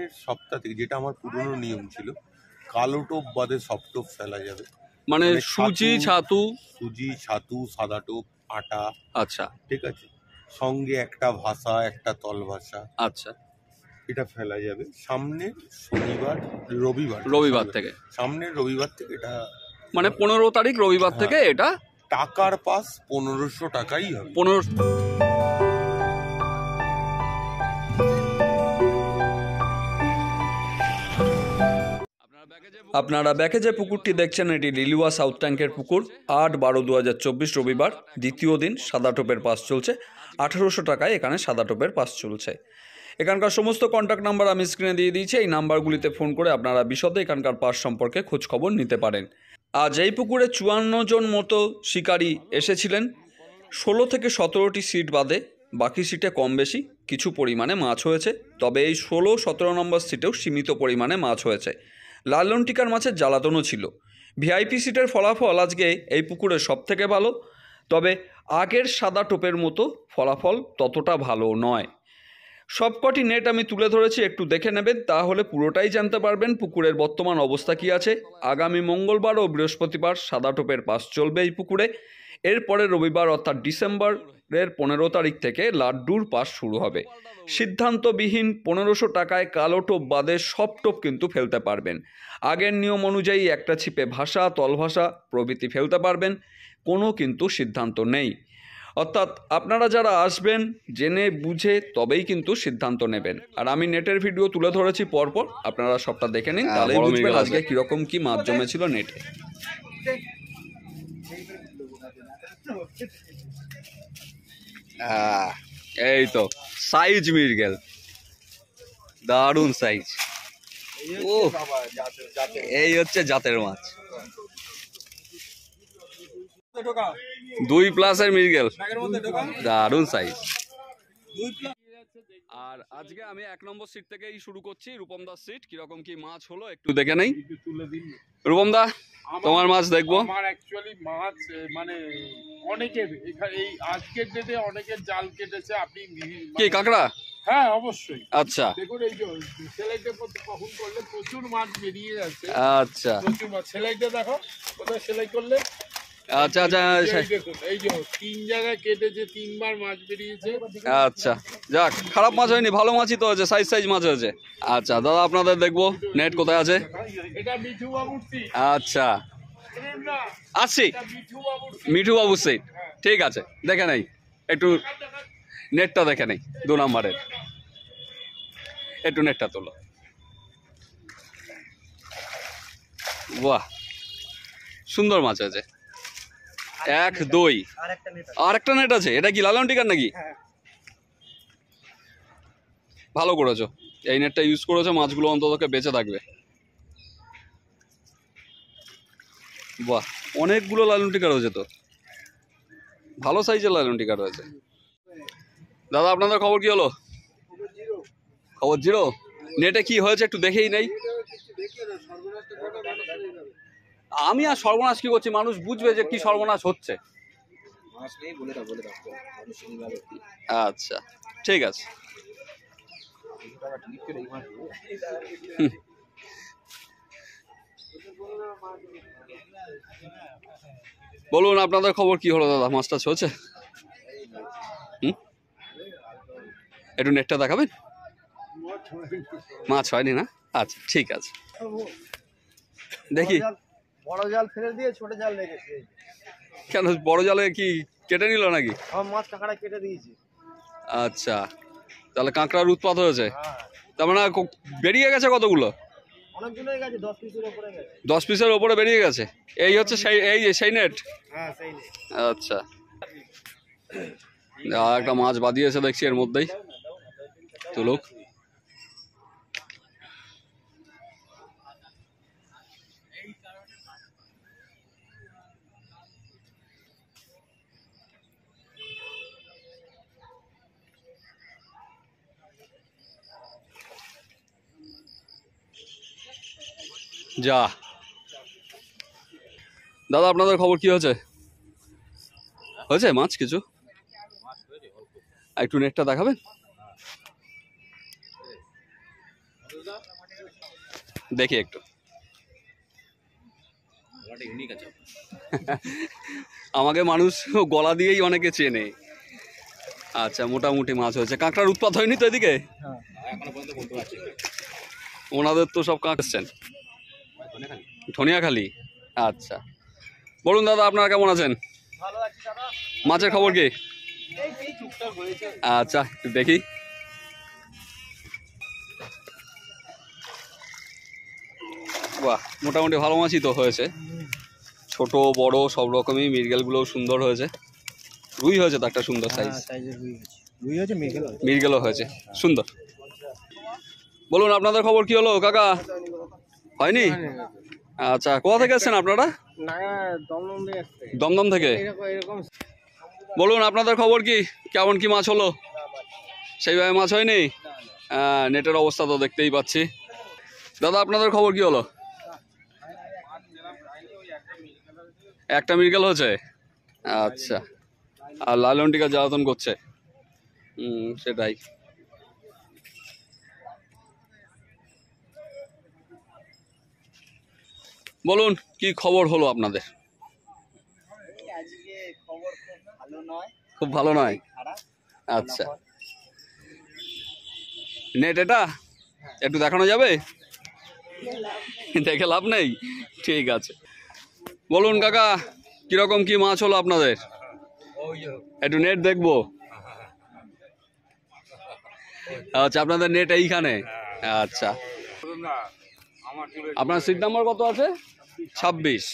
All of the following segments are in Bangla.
সামনের সপ্তাহ থেকে, যেটা আমার পুরনো নিয়ম ছিল, কালো টোপ বাদে সব টোপ ফেলা যাবে। মানে সুজি, ছাতু, সাদা টোপ, আটা, আচ্ছা ঠিক আছে, সঙ্গে একটা ভাষা, একটা তল ভাষা, আচ্ছা, এটা ফেলা যাবে সামনের রবিবার থেকে। সামনের রবিবার থেকে এটা, মানে 15 তারিখ রবিবার থেকে এটা টাকার পাস 1500 টাকাই হবে। 15। আপনারা ব্যাকে যে পুকুরটি দেখছেন এটি লিলুয়া সাউথ ট্যাঙ্কের পুকুর। 8/12/2024 রবিবার, দ্বিতীয় দিন। সাদা টোপের পাস চলছে 1800 টাকায়। এখানে সাদা টোপের পাস চলছে। এখানকার সমস্ত কন্ট্যাক্ট নাম্বার আমি স্ক্রিনে দিয়ে দিয়েছি। এই নাম্বারগুলিতে ফোন করে আপনারা বিশদে এখানকার পাস সম্পর্কে খোঁজখবর নিতে পারেন। আজ এই পুকুরে 54 জন মতো শিকারী এসেছিলেন। 16 থেকে 17টি সিট বাদে বাকি সিটে কম বেশি কিছু পরিমাণে মাছ হয়েছে। তবে এই 16-17 নম্বর সিটেও সীমিত পরিমাণে মাছ হয়েছে। লালন টিকার মাছের জ্বালাতনও ছিল। ভিআইপি সিটের ফলাফল আজকে এই পুকুরে সব থেকে ভালো। তবে আগের সাদা টোপের মতো ফলাফল ততটা ভালো নয়। সবকটি নেট আমি তুলে ধরেছি, একটু দেখে নেবেন, তাহলে পুরোটাই জানতে পারবেন পুকুরের বর্তমান অবস্থা কী আছে। আগামী মঙ্গলবার ও বৃহস্পতিবার সাদা টোপের পাস চলবে এই পুকুরে। এরপরে রবিবার অর্থাৎ ডিসেম্বরের 15 তারিখ থেকে লাড্ডুর পাস শুরু হবে। সিদ্ধান্তবিহীন 1500 টাকায় কালো টোপ বাদে সব টোপ কিন্তু ফেলতে পারবেন। আগের নিয়ম অনুযায়ী একটা ছিপে ভাষা, তল ভাষা প্রভৃতি ফেলতে পারবেন। কোনো কিন্তু সিদ্ধান্ত নেই। অর্থাৎ আপনারা যারা আসবেন জেনে বুঝে তবেই কিন্তু সিদ্ধান্ত নেবেন। আর আমি নেটের ভিডিও তুলে ধরেছি পরপর, আপনারা সবটা দেখে নিন, তাহলেই বুঝবেন আজকে কীরকম কী মাছ জমেছিল নেটে। এই তো সাইজ মৃগেল, দারুণ সাইজ। ও এই হচ্ছে জাতের মাছ, 2+ মৃগেল, দারুণ সাইজ। আর আজকে আমি 1 নম্বর সিট থেকেই শুরু করছি, রূপম দাস সিট। কিরকম কি মাছ হলো একটু দেখে নেই। রূপম দা, তোমার মাছ দেখবো। আমার অ্যাকচুয়ালি মাছ মানে অনেকের এই আজকের ডেটে অনেকের জাল কেটেছে। আপনি কি কাঁকড়া? হ্যাঁ অবশ্যই। আচ্ছা দেখুন এই যে সেলাইটা কখন করলে প্রচুর মাছ বেরিয়ে যাচ্ছে। আচ্ছা প্রচুর মাছ। সেলাইটা দেখো কোথায় সেলাই করলে। আচ্ছা আচ্ছা, দেখুন এই যে 3 জায়গায় কেটেছে, 3বার মাছ বেরিয়েছে। আচ্ছা যাক, খারাপ মাছ হয়নি, ভালো মাছই তো হয়েছে, সাইজ মাছ হয়েছে। আচ্ছা দাদা, আপনাদের দেখবো নেট কোথায় আছে। এটা মিঠু বাবুর সিট। আচ্ছা আসছি, মিঠু বাবুর সিট। ঠিক আছে, দেখে নেই একটু নেটটা, দেখে নেই 2 নম্বরের, একটু নেটটা তোলো। বাহ, সুন্দর মাছ আছে। 1 2 আর একটা নেট আছে। এটা কি লালন টিকার নাকি? ভালো করেছো, এই নেটটা ইউজ করেছো, মাছগুলো অন্তত বেঁচে থাকবে। বাহ, অনেকগুলো লালন টিকা রয়েছে তো, ভালো সাইজের লালন টিকা রয়েছে। দাদা আপনাদের খবর কি হলো? খবর 0। নেটে কি হয়েছে একটু দেখেই নেই। আমি আর সর্বনাশ কি করছি, মানুষ বুঝবে যে কি সর্বনাশ হচ্ছে। আচ্ছা ঠিক আছে। বলুন আপনাদের খবর কি হলো দাদা, মাছ টাছ হচ্ছে? একটু নেটটা দেখাবেন। মাছ হয়নি না? আচ্ছা ঠিক আছে, দেখি। বড় জাল ফেলে দিয়ে ছোট জাল রেখেছি। কেন বড় জালে কি কেটে নিল নাকি? মাছ কাঁকড়া কেটে দিয়েছি। আচ্ছা, তাহলে কাঁকড়ার উৎপাত হয়েছে। তার মানে বেরিয়ে গেছে কতগুলো? অনেকগুলোই গেছে, 10 পিসের উপরে গেছে। 10 পিসের উপরে বেরিয়ে গেছে। এই হচ্ছে সেই নেট। হ্যাঁ সেই নেট। আচ্ছা, একটা মাছ বাদিয়েছে দেখছি এর মধ্যেই। তুলুক। যা দাদা, আপনাদের খবর কি হয়েছে? হয়েছে মাছ কিছু? একটু নেটটা দেখাবেন। দেখি একটু। আমাকে মানুষ গলা দিয়েই অনেকে চেনে। আচ্ছা, মোটামুটি মাছ হয়েছে। কাঁকড়ার উৎপাত হয়নি তো এদিকে? ওনাদের তো সব কাঁকছেন ধনিয়াখালি। আচ্ছা, বলুন দাদা, আপনারা কেমন আছেন? ভালো আছি দাদা। মাছের খবর কি? এই টুকটাক হয়েছে। আচ্ছা, একটু দেখি। বাহ, মোটামুটি ভালো মাছই তো হয়েছে, ছোট বড় সব রকমই। মৃগেলগুলোও সুন্দর হয়েছে। রুই হয়েছে তো একটা সুন্দর সাইজ। সাইজের রুই হয়েছে। রুই হয়েছে, মৃগেল হয়েছে। মৃগেলও হয়েছে সুন্দর। বলুন আপনাদের খবর কি হলো কাকা? হয়নি? আচ্ছা, কোথা থেকে এসছেন আপনারা? না, দমদম দিয়ে আসছে। দমদম থেকে। এরকম বলুন আপনাদের খবর কি, কেমন কি মাছ হলো? সেইভাবে মাছ হয়নি? নেটের অবস্থা তো দেখতেই পাচ্ছি। দাদা আপনাদের খবর কি হলো? একটা মৃগেল হয়েছে। আচ্ছা, আর লালন টিকা জ্বালাতন করছে। সেটাই। বলুন কি খবর হলো আপনাদের? আজকে খবর খুব ভালো নয়। খুব ভালো নয়? খারাপ। আচ্ছা, নেট এটা একটু দেখানো যাবে? দেখে লাভ নেই, ঠিক আছে। বলুন কাকা, কিরকম কি মাছ হলো আপনাদের? একটু নেট দেখবো। আচ্ছা, আপনাদের নেট এইখানে। আচ্ছা, আপনার সিট নাম্বার কত আছে? 26।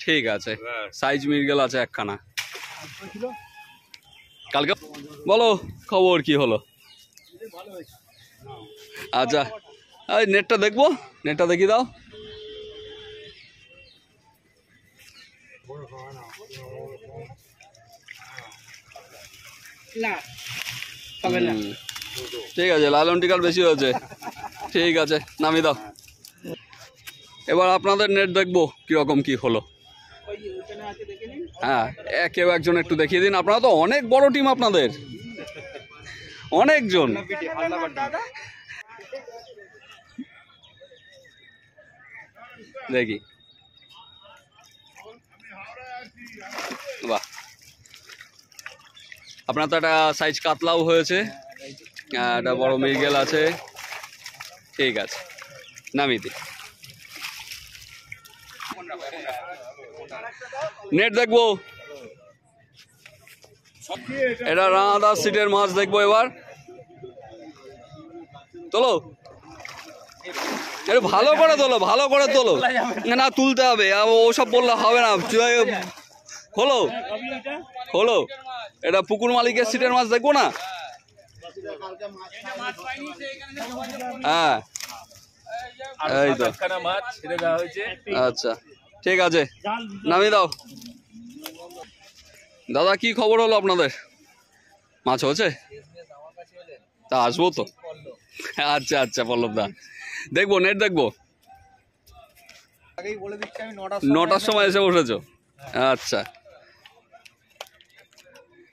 ঠিক আছে, সাইজ মৃগেল আছে একখানা। কালকে বলো খবর কি হলো? আচ্ছা, এই নেটটা দেখবো, নেটটা দেখিয়ে দাও। ঠিক আছে, লালন টিকার বেশি হয়েছে। ঠিক আছে, নামিয়ে দাও। এবার আপনাদের নেট দেখবো কিরকম কি হলো। হ্যাঁ, কেউ একজন একটু দেখিয়ে দিন। আপনারা তো অনেক বড় টিম, আপনাদের অনেকজন। দেখি, বাহ, আপনার তো একটা সাইজ কাতলাও হয়েছে, একটা বড় মৃগেল আছে। ঠিক আছে, নামিয়ে দিই। নেট দেখবো। এটা রানাদার সিটের মাছ দেখবো এবার। তোলো, এটা ভালো করে তোলো, ভালো করে তোলো। না, তুলতে হবে, ওসব বললে হবে না। খোলো খোলো, এটা পুকুর মালিকের সিটের মাছ দেখবো না? হ্যাঁ, এই তো। আচ্ছা, ঠিক আছে, নামিয়ে দাও। দাদা কি খবর হলো আপনাদের? মাছ হয়েছে? তা আসবো তো। আচ্ছা আচ্ছা, পল্লব দা, দেখবো, নেট দেখবো। আগেই বলে দিচ্ছি আমি 9টার সময় এসে বসেছো? আচ্ছা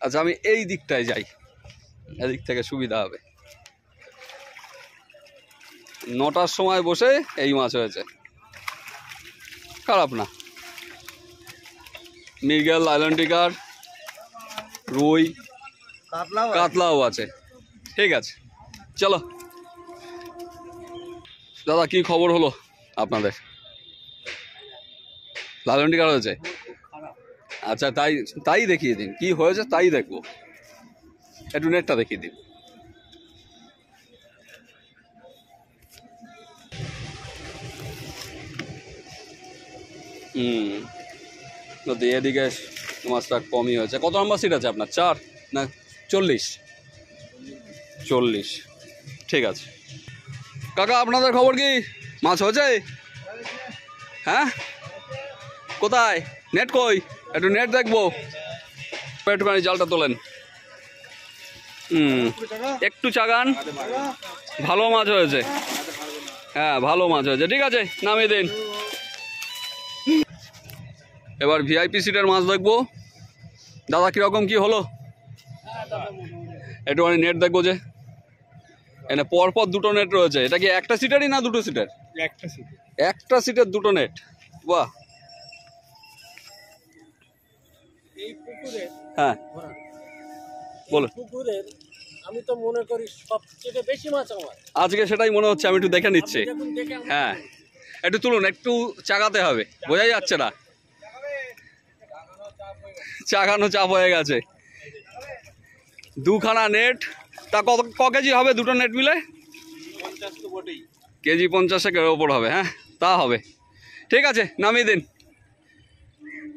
আচ্ছা, আমি এই দিকটায় যাই, এদিক থেকে সুবিধা হবে। 9টার সময় বসে এই মাছ হয়েছে, খারাপ না। মৃগেল, লালন টিকার, রুই, কাতলাও আছে। ঠিক আছে, চলো। দাদা কি খবর হলো আপনাদের? লালন টিকার হয়েছে? আচ্ছা, তাই দেখিয়ে দিন কি হয়েছে, তাই দেখবো। একটু নেটটা দেখিয়ে দিন। নদী এদিকে মাছটা কমই হয়েছে। কত নম্বর সিট আছে আপনার? 4 না 40? 40। ঠিক আছে কাকা, আপনাদের খবর কি? মাছ হয়েছে? হ্যাঁ, কোথায়? নেট কই? একটু নেট দেখবো। একটুখানি জালটা তোলেন। একটু চাগান, ভালো মাছ হয়েছে। হ্যাঁ, ভালো মাছ হয়েছে। ঠিক আছে, নামিয়ে দিন। এবার ভিআইপি সিটের মাছ দেখবো। দাদা কিরকম কি হলো? একটুখানি নেট দেখবো যে এখানে পরপর দুটো নেট রয়েছে। এটা কি একটা সিটারই না দুটো সিটার? একটা সিট। একটা সিটের দুটো নেট, বাহ। এই পুকুরে হ্যাঁ বলো। পুকুরের আমি তো মনে করি সবচেয়ে বেশি মাছ আমার। আজকে সেটাই মনে হচ্ছে, আমি একটু দেখে নিচ্ছি। দেখুন দেখে আমার হ্যাঁ একটু তুলুন, একটু চাগাতে হবে, বোঝাই যাচ্ছে না, চাগানো চাপ হয়ে গেছে। দুখানা নেট, তা ক কেজি হবে দুটো নেট মিলে? 50 তো বটেই। কেজি 50-এর ওপর হবে। হ্যাঁ তা হবে, ঠিক আছে নামিয়ে দিন।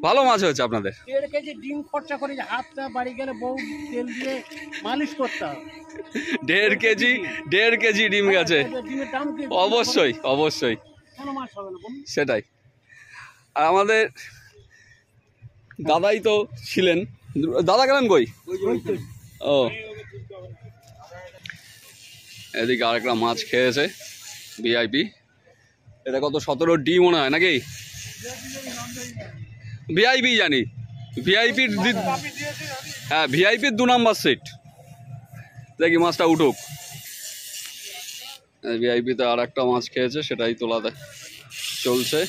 ভালো মাছ হয়েছে আপনাদের। 1.5 কেজি ডিম খরচা করে যে হাতটা বাড়ি গেলে বউ তেল দিয়ে মালিশ করতে হবে। 1.5 কেজি ডিম গেছে। ডিমের দাম কি? অবশ্যই অবশ্যই, কোনো মাছ হবে না বলুন। সেটাই। আর আমাদের দাদাই তো ছিলেন, দাদা গেলেন কই? ও এদিকে আরেকটা মাছ খেয়েছে ভিআইপি। এটা কত 17D মনে হয় নাকি? ভিআইপি জানি, ভিআইপির হ্যাঁ ভিআইপির 2 নম্বর সিট। দেখি মাছটা উঠুক। ভিআইপিতে আর একটা মাছ খেয়েছে, সেটাই তোলাতে চলছে।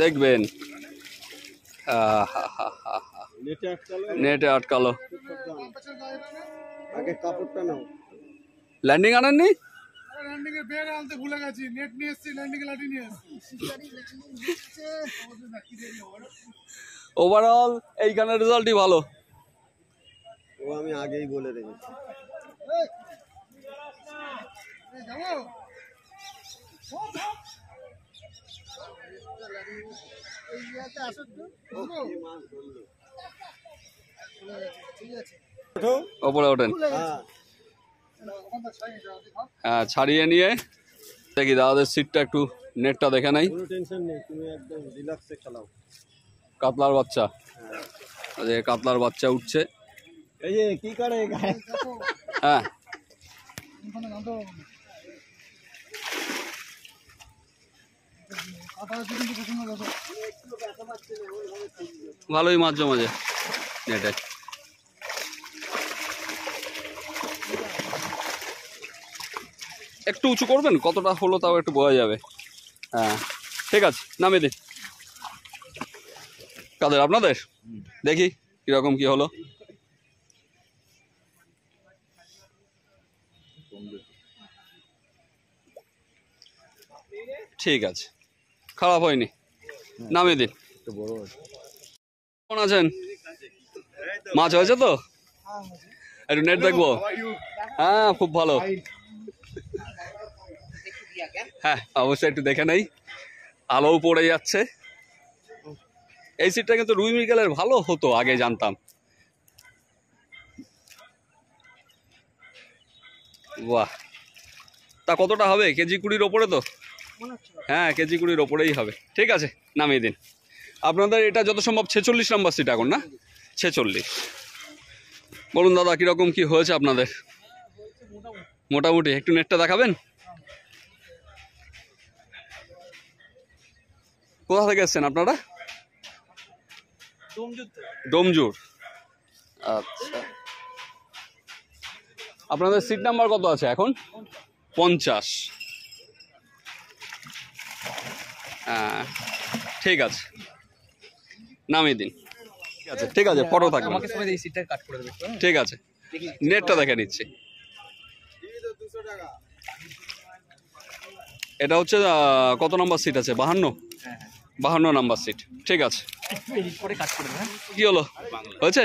দেখবেন নেটে আটকালো। আগে কাপড়টা নাও। ল্যান্ডিং আনেননি? ল্যান্ডিং এর ব্যাগ আনতে ভুলে গেছি, নেট নিয়ে এসেছি, ল্যান্ডিং এর লাঠি নিয়ে এসেছি। ওভারঅল এইখানের রেজাল্টই ভালো। ও আমি আগেই বলে রেখেছি। ওপরে ওঠেন। হ্যাঁ ছাড়িয়ে নিয়ে দেখি দাদাদের সিটটা একটু নেটটা দেখে নাই। কোনো টেনশন নেই, তুমি একদম রিল্যাক্সে চালাও। কাতলার বাচ্চা, কাতলার বাচ্চা উঠছে। এই যে কি করে হ্যাঁ ভালোই মাছ জমাছে নেটে। একটু উঁচু করবেন, কতটা হলো তাও একটু বোঝা যাবে। হ্যাঁ ঠিক আছে নামিয়ে দিন। কাদের? আপনাদের? দেখি কিরকম কি হলো। ঠিক আছে, খারাপ হয়নি, নামিয়ে দিন। কেমন আছেন? মাছ হয়েছে তো? একটু নেট দেখবো। হ্যাঁ খুব ভালো। হ্যাঁ অবশ্যই একটু দেখে নেই, আলোও পড়ে যাচ্ছে। এই সিটটা কিন্তু রুই মৃগেলের ভালো হতো, আগে জানতাম। বাহ, তা কতটা হবে? কেজি 20-র ওপরে তো? হ্যাঁ কেজি 20-র ওপরেই হবে। ঠিক আছে নামিয়ে দিন। আপনাদের এটা যত সম্ভব 46 নম্বর সিট এখন না? 46। বলুন দাদা কীরকম কি হয়েছে আপনাদের? মোটামুটি। একটু নেটটা দেখাবেন। কোথা থেকে এসছেন আপনারা? ডোমজুর। আচ্ছা, আপনাদের সিট নাম্বার কত আছে এখন? 50। হ্যাঁ ঠিক আছে নামিয়ে দিন। ঠিক আছে ঠিক আছে, ফটো থাকবে। ঠিক আছে নেটটা দেখে নিচ্ছি। এটা হচ্ছে কত নম্বর সিট আছে? 52 নম্বর সিট। ঠিক আছে কি হলো, হয়েছে?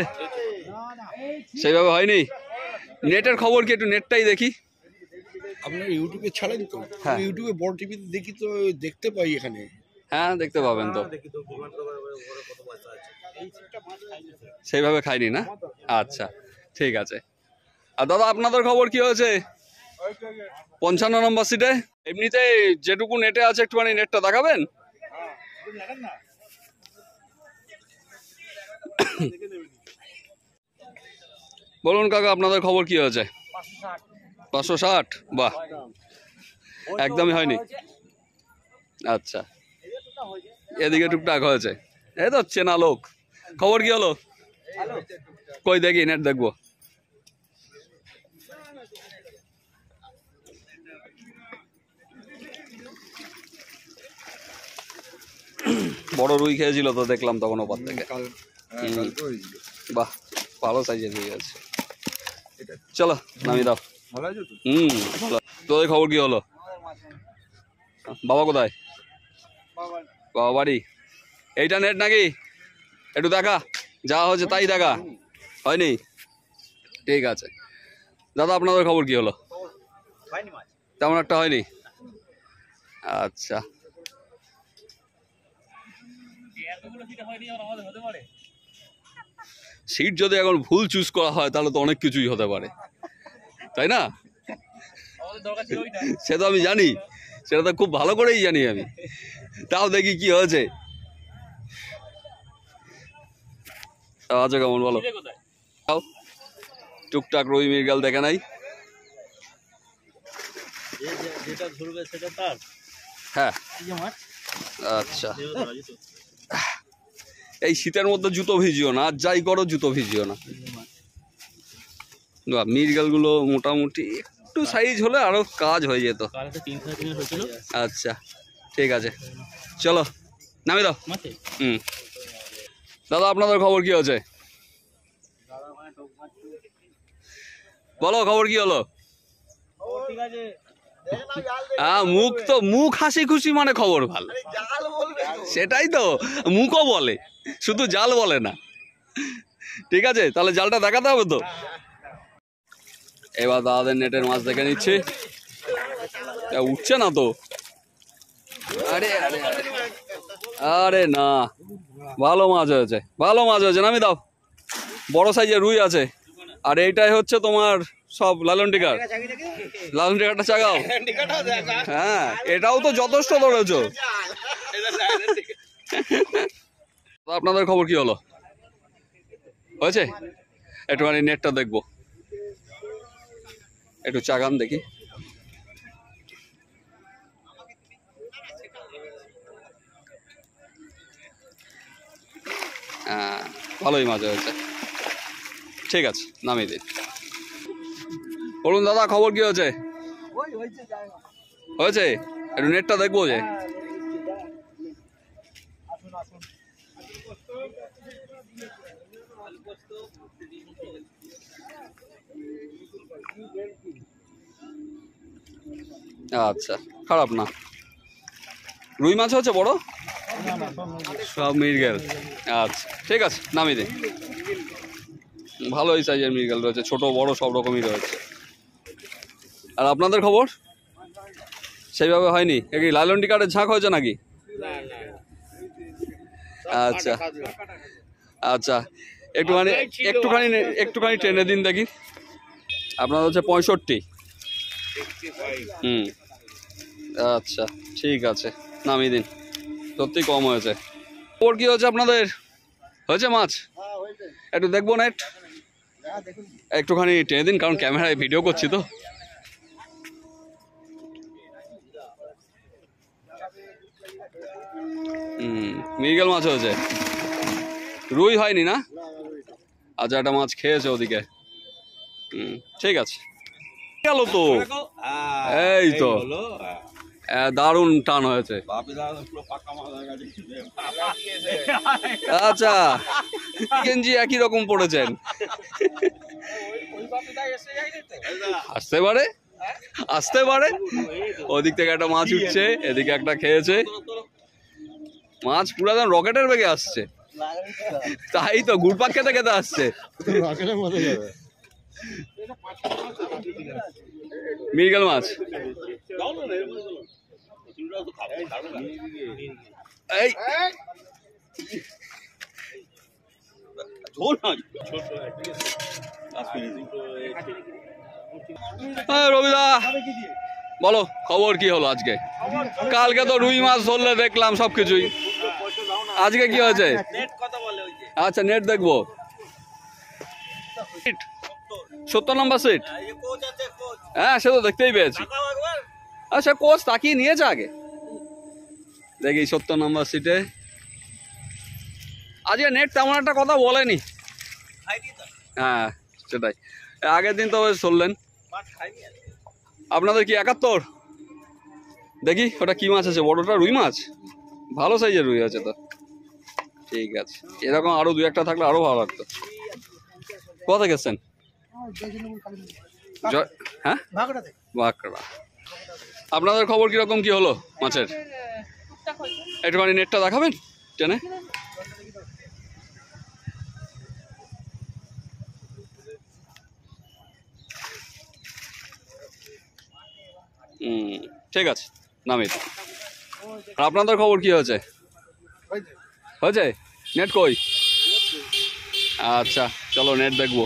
সেইভাবে হয়নি। নেটের খবর কি? একটু নেটটাই দেখি। আপনার ইউটিউবে ছাড়েন তো? হ্যাঁ ইউটিউবে বড় টিভিতে দেখি তো, দেখতে পাই এখানে। হ্যাঁ দেখতে পাবেন তো। সেইভাবে খাইনি না? আচ্ছা ঠিক আছে। আর দাদা আপনাদের খবর কি হয়েছে? 55 নম্বর সিটে। এমনিতে যেটুকু নেটে আছে একটুখানি নেটটা দেখাবেন। বলুন কাকা আপনাদের খবর কি হয়েছে? 560, বাহ, একদমই হয়নি। আচ্ছা, এদিকে টুকটাক হয়েছে। এই তো চেনা লোক। খবর কি হলো? কই দেখি, নেট দেখবো। বড় রুই খেয়েছিল তো, দেখলাম তখন ওপার থেকে। বাহ, ভালো সাইজের রুই আছে। চলো নামিয়ে দাও। ভালো। তোদের খবর কি হলো? বাবা কোথায়? বাবা বাড়ি। এইটা নেট নাকি? একটু দেখা, যা হচ্ছে তাই দেখা। হয়নি? ঠিক আছে দাদা, আপনাদের খবর কি হলো? তেমন একটা হয়নি। আচ্ছা, সিট যদি এখন ভুল চুজ করা হয় তাহলে তো অনেক কিছুই হতে পারে, তাই না? সে তো আমি জানি, সেটা তো খুব ভালো করেই জানি আমি। তাও দেখি কি হয়েছে। আচ্ছা, কেমন বলো? টুকটাক রুই মৃগেল দেখে নাই? হ্যাঁ, আচ্ছা। এই শীতের মধ্যে জুতো ভিজিও না, আর যাই করো জুতো ভিজিও না। মৃগেল গুলো মোটামুটি একটু সাইজ হলে আরো কাজ হয়ে যেত। আচ্ছা, ঠিক আছে, চলো নামি দাও। দাদা, আপনাদের খবর কি হচ্ছে? বলো, খবর কি হলো? মুখ হাসি খুশি মানে খবর ভালো, সেটাই তো। মুখও বলে, শুধু জাল বলে না। ঠিক আছে, তাহলে জালটা দেখাতে হবে তো। এবার দাদাদের নেটের মাছ দেখে নিচ্ছি। উঠছে না তো। আরে আরে আরে না, ভালো মাছ হয়েছে, ভালো মাছ হয়েছে। নামি দাও। বড় সাইজের রুই আছে। আর এইটাই হচ্ছে তোমার সব লালন টিকার। লালন টিকারটা চাগাও। হ্যাঁ, এটাও তো যথেষ্ট ধরেছো। আপনাদের খবর কি হলো? হয়েছে? একটুখানি নেটটা দেখবো, একটু চাগান দেখি। হ্যাঁ, ভালোই মাছ হয়েছে। ঠিক আছে, নামিয়ে দিন। বলুন দাদা, খবর কি হয়েছে? হয়েছে? একটু নেটটা দেখবো যে। আচ্ছা, খারাপ না। রুই মাছ হচ্ছে বড়, সব মৃগেল। আচ্ছা, ঠিক আছে, নামিয়ে দিন। ভালোই সাইজের মৃগেল রয়েছে, ছোট বড় সব রকমই রয়েছে। আর আপনাদের খবর? সেইভাবে হয়নি? কি লালন টিকারের ঝাঁক হয়েছে নাকি? আচ্ছা আচ্ছা, একটুখানি টেনে দিন দেখি। আপনার হচ্ছে 65। আচ্ছা, ঠিক আছে, নামিয়ে দিন। সত্যি কম হয়েছে। খবর কি হয়েছে আপনাদের? হয়েছে মাছ? একটু দেখবো নেট, একটুখানি টেনে দিন, কারণ ক্যামেরায় ভিডিও করছি তো। মৃগেল মাছ হয়েছে, রুই হয়নি না? আচ্ছা, একটা মাছ খেয়েছে ওদিকে। ঠিক আছে, গেল তো। এই তো দারুণ টান হয়েছে। আচ্ছা, গেঞ্জি একই রকম পড়েছেন। আসতে পারে। ওদিক থেকে একটা মাছ উঠছে, এদিকে একটা খেয়েছে। মাছ পুরো একদম রকেটের বেগে আসছে। তাই তো, ঘুরপাক খেতে খেতে আসছে। মৃগেল মাছ। এই রবিদা, বলো খবর কি হলো আজকে? কালকে তো রুই মাছ ধরলে দেখলাম সবকিছুই, আজকে কি হয়েছে? আচ্ছা, নেট দেখবো। 70 নম্বর সিট। হ্যাঁ সে তো দেখতেই পেয়েছি। আচ্ছা কোচ তাকিয়ে নিয়েছে আগে, দেখি 70 নম্বর সিটে। আজকে নেট তেমন একটা কথা বলেনি। হ্যাঁ সেটাই, আগের দিন তো চললেন। আপনাদের কি 71? দেখি ওটা কি মাছ আছে, বড়টা রুই মাছ, ভালো সাইজের রুই আছে তো। ঠিক আছে, এরকম আরো 2-1টা থাকলে আরো ভালো লাগতো। কোথা থেকে এসছেন? হ্যাঁ বাঁকড়া। আপনাদের খবর কিরকম কি হলো মাছের? একটুখানি নেটটা দেখাবেন টেনে। ঠিক আছে নামি। আর আপনাদের খবর কি হয়েছে? হয়েছে নেট কই? আচ্ছা চলো নেট দেখবো।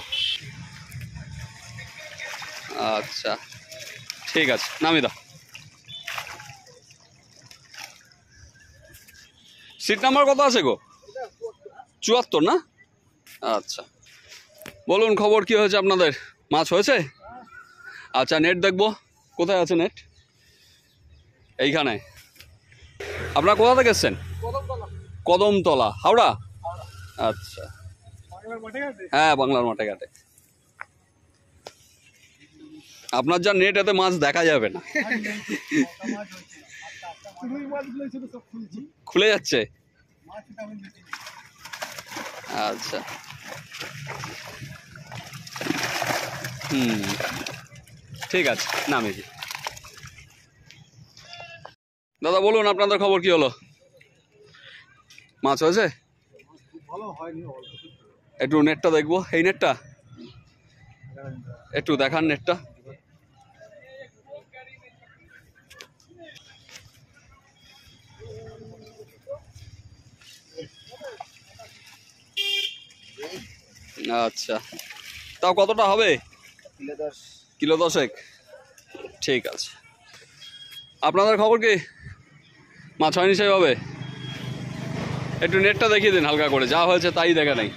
আচ্ছা ঠিক আছে নামি দা। সিট নাম্বার কত আছে গো? 74 না? আচ্ছা বলুন খবর কি হয়েছে আপনাদের? মাছ হয়েছে? আচ্ছা নেট দেখবো। কোথায় আছে নেট? এইখানে। আপনারা কোথা থেকে এসছেন? কদমতলা, হাওড়া। আচ্ছা হ্যাঁ বাংলার মাঠে ঘাটে। আপনার যা নেট, এতে মাছ দেখা যাবে না। খুলে যাচ্ছে। আচ্ছা ঠিক আছে নামিয়ে দিই। দাদা বলুন আপনাদের খবর কি হলো? মাছ হয়েছে? একটু নেটটা দেখবো, এই নেটটা একটু দেখান নেটটা। আচ্ছা তাও কতটা হবে? কিলো 10। ঠিক আছে। আপনাদের খবর কি? মাছ হয়নি সেভাবে? একটু নেটটা দেখিয়ে দিন হালকা করে, যা হয়েছে তাই দেখা নেই।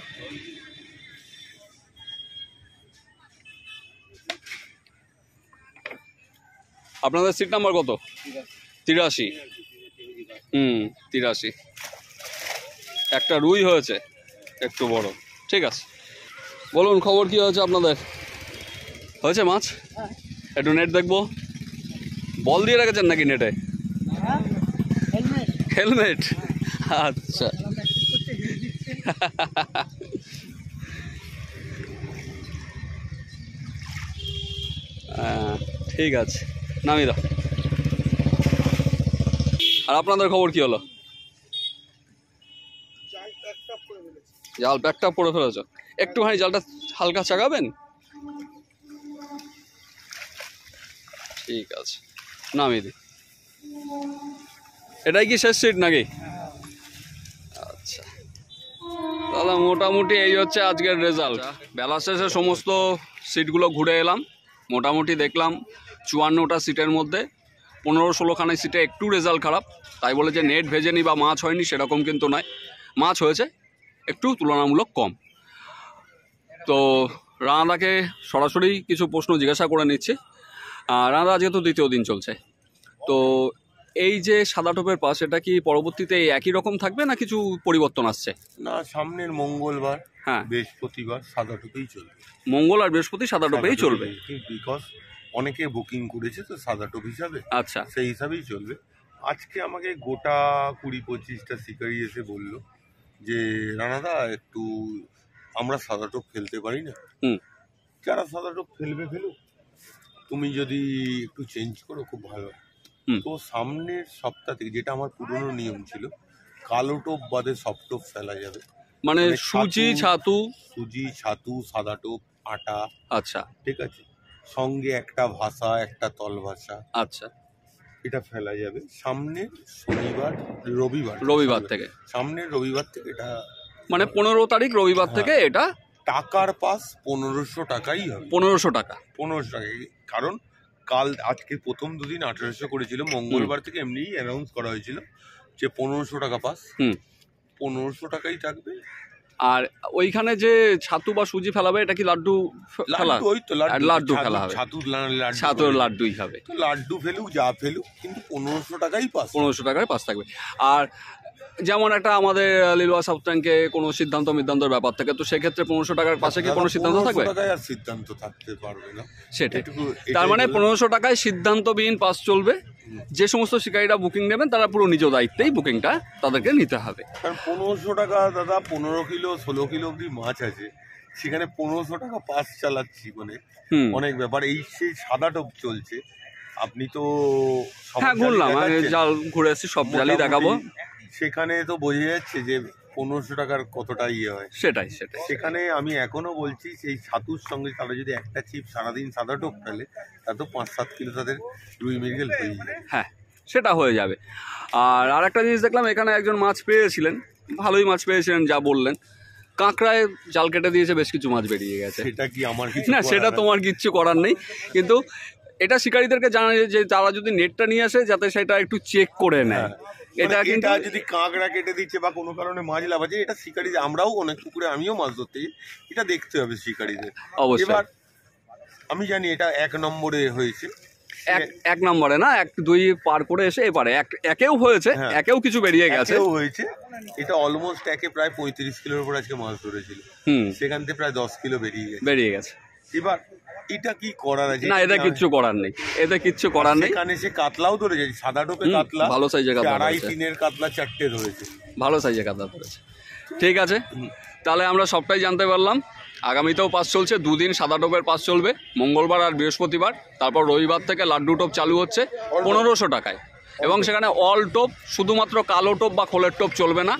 আপনাদের সিট নাম্বার কত? 83। 83। একটা রুই হয়েছে একটু বড়। ঠিক আছে বলুন খবর কি হয়েছে আপনাদের? হয়েছে মাছ? একটু নেট দেখবো। বল দিয়ে রেখেছেন নাকি নেটে? হেলমেট। আচ্ছা ঠিক আছে নামিয়ে দাও। আর আপনাদের খবর কি হলো? জাল প্যাকটা পড়ে ফেলেছ, একটুখানি জালটা হালকা চাগাবেন। ঠিক আছে নামিয়ে দিই। এটাই কি শেষ সিট নাকি? আচ্ছা তাহলে মোটামুটি এই হচ্ছে আজকের রেজাল্ট। বেলা শেষে সমস্ত সিটগুলো ঘুরে এলাম, মোটামুটি দেখলাম 54টা সিটের মধ্যে 15-16খানা সিটে একটু রেজাল্ট খারাপ। তাই বলে যে নেট ভেজেনি বা মাছ হয়নি সেরকম কিন্তু নয়, মাছ হয়েছে একটু তুলনামূলক কম। তো রানাদাকে সরাসরি কিছু প্রশ্ন জিজ্ঞাসা করে নিচ্ছি। রানাদা আজকে তো দ্বিতীয় দিন চলছে, তো এই যে সাদা টোপের পাস, এটা কি পরবর্তীতে একই রকম থাকবে না কিছু পরিবর্তন আসছে? না, সামনের মঙ্গলবার হ্যাঁ বৃহস্পতিবার সাদা টোপেই চলবে। মঙ্গল আর বৃহস্পতি সাদা টোপেই চলবে। বিকজ অনেকে বুকিং করেছে তো সাদা টোপ হিসাবে, আচ্ছা সেই হিসাবেই চলবে। আজকে আমাকে গোটা 20-25টা শিকারি এসে বললো যে রানাদা একটু আমরা সাদা টোপ ফেলতে পারি না। যারা সাদা টোপ ফেলবে ফেলুক, তুমি যদি একটু চেঞ্জ করো খুব ভালো। তো সামনের সপ্তাহ থেকে, যেটা আমার পুরনো নিয়ম ছিল, কালো টোপ বাদে সব টোপ ফেলা যাবে। মানে সুজি ছাতু সাদা টোপ আটা। আচ্ছা ঠিক আছে, সঙ্গে একটা ভাষা, একটা তল ভাষা। আচ্ছা এটা ফেলা যাবে সামনের রবিবার থেকে। সামনের রবিবার থেকে এটা মানে 15 তারিখ রবিবার থেকে এটা টাকার পাস 1500 টাকাই হবে। 1500 টাকা। 1500 টাকাই, কারণ আজকে প্রথম দুদিন 1800 করেছিল, মঙ্গলবার থেকে এমনি অ্যানাউন্স করা হয়েছিল যে 1500 টাকা পাস। 1500 টাকাই থাকবে। আর ওইখানে যে ছাতু বা সুজি ফেলাবে এটা কি লাড্ডু ফেলা? ওই তো লাড্ডু ফেলা হবে, ছাতুর লাড্ডুই খাবে। লাড্ডু ফেলুক যা ফেলুক, কিন্তু 1500 টাকাই পাস। 1500 টাকায় পাস থাকবে। আর যেমন একটা আমাদের লিলুয়া সাউথ ট্যাঙ্কে কোনো সিদ্ধান্তর ব্যাপার থাকে, তো সেক্ষেত্রে 1500 টাকার পাশে কি কোনো সিদ্ধান্ত থাকবে? 1500 টাকায় আর সিদ্ধান্ত থাকতে পারবে না, সেটাই। এটাই তার মানে বললাম। 1500 টাকায় সিদ্ধান্তবিহীন পাস চলবে। যে সমস্ত শিকারীরা বুকিং নেবেন তারা পুরো নিজ দায়িত্বেই বুকিংটা তাদেরকে নিতে হবে। কারণ 1500 টাকা দাদা, 15 কিলো 16 কিলো অব্দি মাছ আছে, সেখানে 1500 টাকা পাস চালাচ্ছি, মানে অনেক ব্যাপার। এই সেই সাদা টোপ চলছে, আপনি তো সব হ্যাঁ জালই ঘুরলাম, আমি দেখাচ্ছেন। জাল ঘুরে এসেছি, সব জালই দেখাবো। সেখানে তো বোঝা যাচ্ছে যে 1500 টাকার কতটা ইয়ে হয়। সেটাই। সেখানে আমি এখনো বলছি, সেই ছাতুর সঙ্গে তারা যদি একটা চিপ সারাদিন সাদা টোপ ফেলে, তা তো 5-7 কিলো তাদের রুই মৃগেল হয়ে যায়। হ্যাঁ, সেটা হয়ে যাবে। আর আরেকটা জিনিস দেখলাম, এখানে একজন মাছ পেয়েছিলেন, ভালোই মাছ পেয়েছিলেন যা বললেন। কাঁকড়ায় জাল কেটে দিয়েছে, বেশ কিছু মাছ বেরিয়ে গেছে। সেটা কি আমার কিছু না, সেটা তোমার কিচ্ছু করার নেই, কিন্তু এটা শিকারীদেরকে জানা যে তারা যদি নেটটা নিয়ে আসে যাতে সেটা একটু চেক করে নেয়। এটা কিন্তু যদি কাঁকড়া কেটে দিচ্ছে বা কোনো কারণে মাছ লাফাচ্ছে, এটা শিকারী, আমরাও অনেক পুকুরে আমিও মাছ ধরতে যাই, এটা দেখতে হবে শিকারীদের। অবশ্যই। এবার আমি জানি এটা 1 নম্বরে হয়েছে, এক নম্বরে না, 1-2 পার করে এসে এবারে একেও হয়েছে, একেও কিছু বেরিয়ে গেছে। হয়েছে এটা অলমোস্ট একে প্রায় 35 কিলোর উপর আজকে মাছ ধরেছিল, সেখান থেকে প্রায় 10 কিলো বেরিয়ে গেছে। এবার এটা কি করার আছে? না, এটা কিচ্ছু করার নেই, এতে কিচ্ছু করার নেই। এখানে সে কাতলাও ধরেছে, সাদা টোপে কাতলা, ভালো সাইজের কাতলা, 2.5-3 কাতলা 4টে ধরেছে, ভালো সাইজের কাতলা ধরেছে। ঠিক আছে, তাহলে আমরা সবটাই জানতে পারলাম। আগামীতেও পাস চলছে, 2 দিন সাদা টোপের পাস চলবে, মঙ্গলবার আর বৃহস্পতিবার। তারপর রবিবার থেকে লাড্ডু টোপ চালু হচ্ছে 1500 টাকায়, এবং সেখানে অল টোপ, শুধুমাত্র কালো টোপ বা খোলের টোপ চলবে না,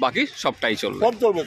বাকি সবটাই চলবে। সব চলবে।